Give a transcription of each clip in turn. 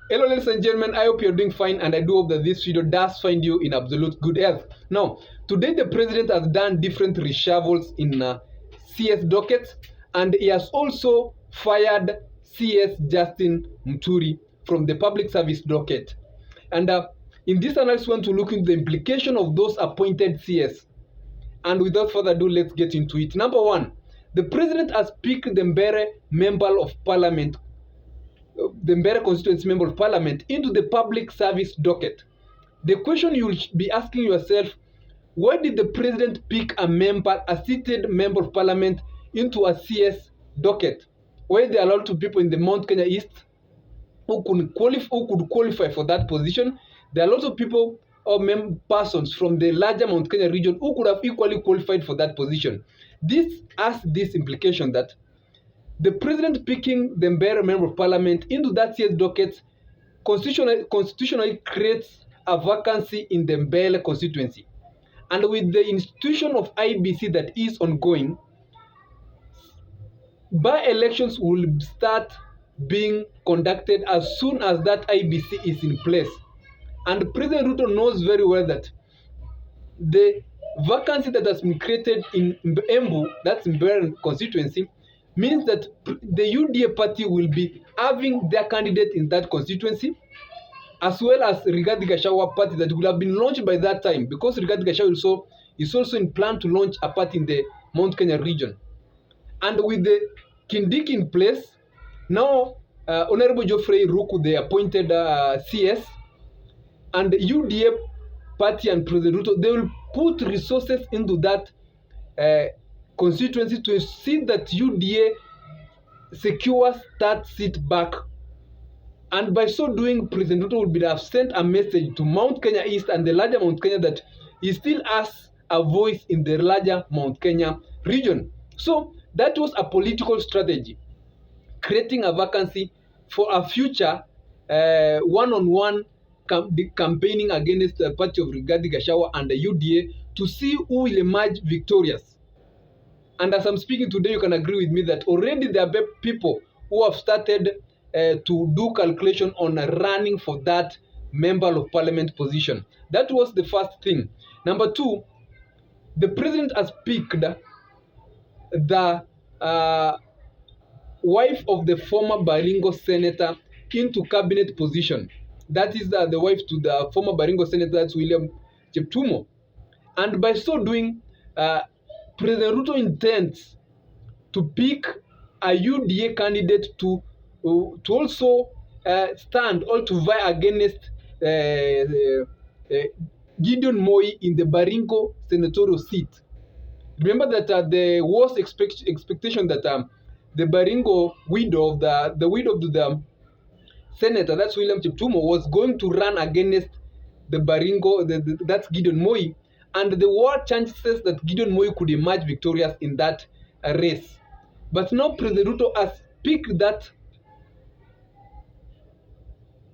Hello ladies and gentlemen, I hope you're doing fine and I do hope that this video does find you in absolute good health. Now, today the president has done different reshuffles in CS dockets, and he has also fired CS Justin Muturi from the public service docket. And in this analysis, we want to look into the implication of those appointed CS. And without further ado, let's get into it. Number one, the president has picked the Mbere member of parliament, the Mbere constituency member of parliament, into the public service docket. The question you will be asking yourself, why did the president pick a seated member of parliament into a CS docket? Why they allowed to people in the Mount Kenya East who could qualify for that position? There are lots of people or persons from the larger Mount Kenya region who could have equally qualified for that position. This has this implication that the president picking the Mbere member of parliament into that CS docket constitutionally creates a vacancy in the Mbere constituency. And with the institution of IBC that is ongoing, by-elections will start being conducted as soon as that IBC is in place. And President Ruto knows very well that the vacancy that has been created in Embu, that's Mbere constituency, means that the UDA party will be having their candidate in that constituency, as well as Rigathi Gachagua party that will have been launched by that time, because Rigathi Gachagua is also in plan to launch a party in the Mount Kenya region. And with the Kindiki in place, now Honorable Geoffrey Ruku, the appointed CS, and the UDA party and President Ruto, they will put resources into that constituency to see that UDA secures that seat back. And by so doing, President Ruto would have sent a message to Mount Kenya East and the larger Mount Kenya that he still has a voice in the larger Mount Kenya region. So that was a political strategy, creating a vacancy for a future one-on-one campaigning against the party of Rigathi Gachagua and the UDA to see who will emerge victorious. And as I'm speaking today, you can agree with me that already there are people who have started to do calculation on running for that member of parliament position. That was the first thing. Number two, the president has picked the wife of the former Baringo senator into cabinet position. That is the wife to the former Baringo senator, that's William Cheptumo. And by so doing, President Ruto intends to pick a UDA candidate to also stand or to vie against Gideon Moi in the Baringo senatorial seat. Remember that there was expectation that the Baringo widow of the widow of the senator, that's William Cheptumo, was going to run against the Baringo, that's Gideon Moi, and there were chances that Gideon Moi could emerge victorious in that race. But now President Ruto has picked that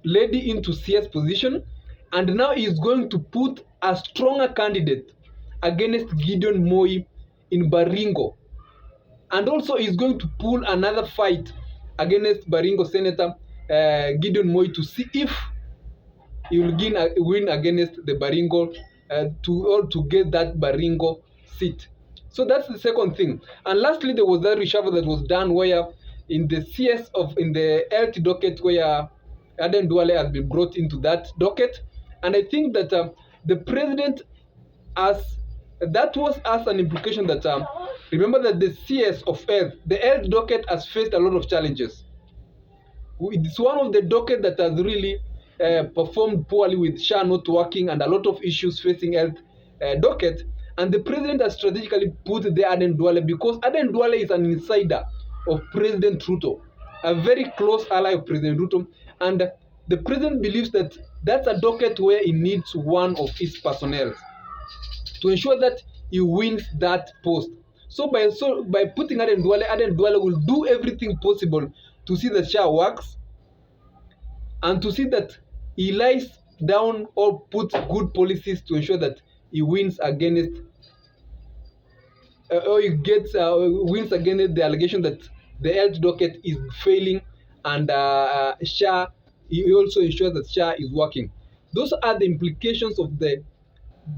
lady into CS position, and now he is going to put a stronger candidate against Gideon Moi in Baringo. And also is going to pull another fight against Baringo Senator Gideon Moi to see if he will win against the Baringo to get that Baringo seat. So that's the second thing. And lastly, there was that reshuffle that was done where in the CS in the LT docket, where Aden Duale has been brought into that docket. And I think that the president that was as an implication that remember that the CS of Earth, the Earth docket has faced a lot of challenges. It's one of the docket that has really performed poorly with SHA not working and a lot of issues facing Earth docket. And the president has strategically put the Aden Duale because Aden Duale is an insider of President Ruto, a very close ally of President Ruto. And the president believes that that's a docket where he needs one of his personnel to ensure that he wins that post. So by putting Aden Duale will do everything possible to see that SHA works and to see that he lies down or puts good policies to ensure that he wins against or he gets wins against the allegation that the health docket is failing and SHA He also ensures that SHA is working. Those are the implications of the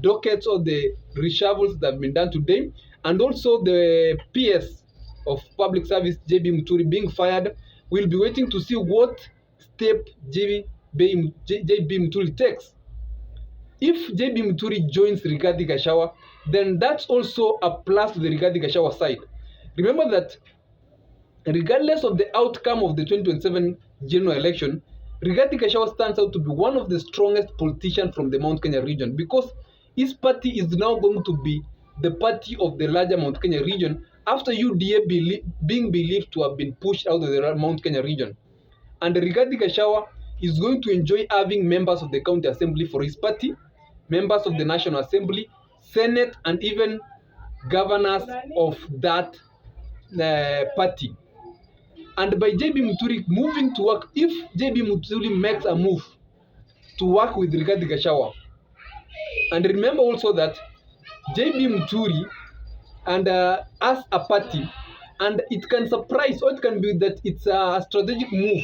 dockets or the reshuffles that have been done today, and also the PS of public service JB Muturi being fired. We'll be waiting to see what step JB Muturi takes. If JB Muturi joins Rigathi Gachagua, then that's also a plus to the Rigathi Gachagua side. Remember that regardless of the outcome of the 2027 general election, Rigathi Gachagua stands out to be one of the strongest politicians from the Mount Kenya region, because his party is now going to be the party of the larger Mount Kenya region after UDA being believed to have been pushed out of the Mount Kenya region. And Rigathi Gachagua is going to enjoy having members of the county assembly for his party, members of the National Assembly, Senate, and even governors of that party. And by JB Muturi moving to work, if JB Muturi makes a move to work with Rigathi Gachagua, and remember also that JB Muturi and as a party, and it can surprise, or it can be that it's a strategic move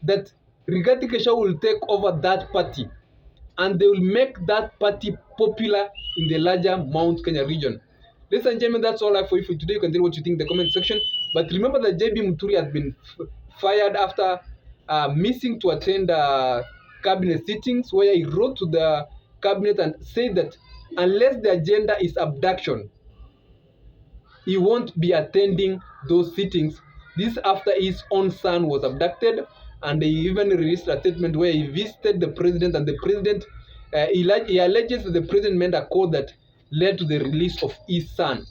that Rigathi Gachagua will take over that party, and they will make that party popular in the larger Mount Kenya region. Ladies and gentlemen, that's all I have for you for today. You can tell what you think in the comment section. But remember that JB Muturi has been fired after missing to attend cabinet sittings, where he wrote to the cabinet and said that unless the agenda is abduction, he won't be attending those sittings. This after his own son was abducted, and he even released a statement where he visited the president, and the president, he alleges that the president made a call that led to the release of his son.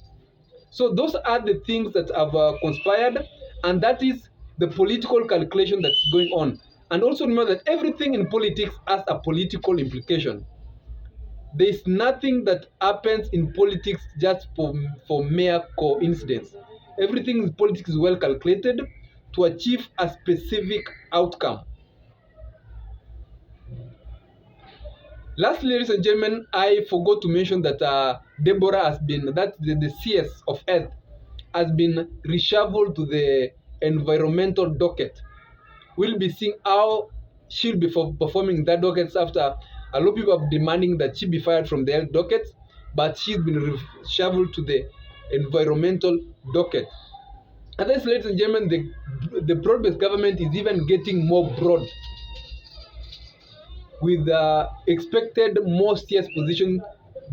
So those are the things that have conspired, and that is the political calculation that's going on. And also remember that everything in politics has a political implication. There is nothing that happens in politics just for mere coincidence. Everything in politics is well calculated to achieve a specific outcome. Lastly, ladies and gentlemen, I forgot to mention that Deborah has been, that the CS of Earth has been reshuffled to the environmental docket. We'll be seeing how she'll be performing that docket after a lot of people are demanding that she be fired from the Earth docket, but she's been reshuffled to the environmental docket. And this, ladies and gentlemen, the broad-based government is even getting more broad, with expected more CS position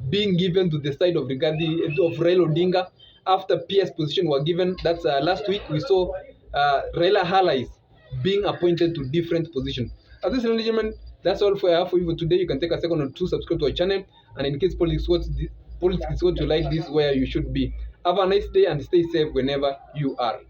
being given to the side of Raila Odinga after PS position were given. That's last week we saw Raila allies being appointed to different positions. As this, ladies and gentlemen, that's all I have for you for today. You can take a second or two, subscribe to our channel, and in case politics is what you like, this is where you should be. Have a nice day and stay safe whenever you are.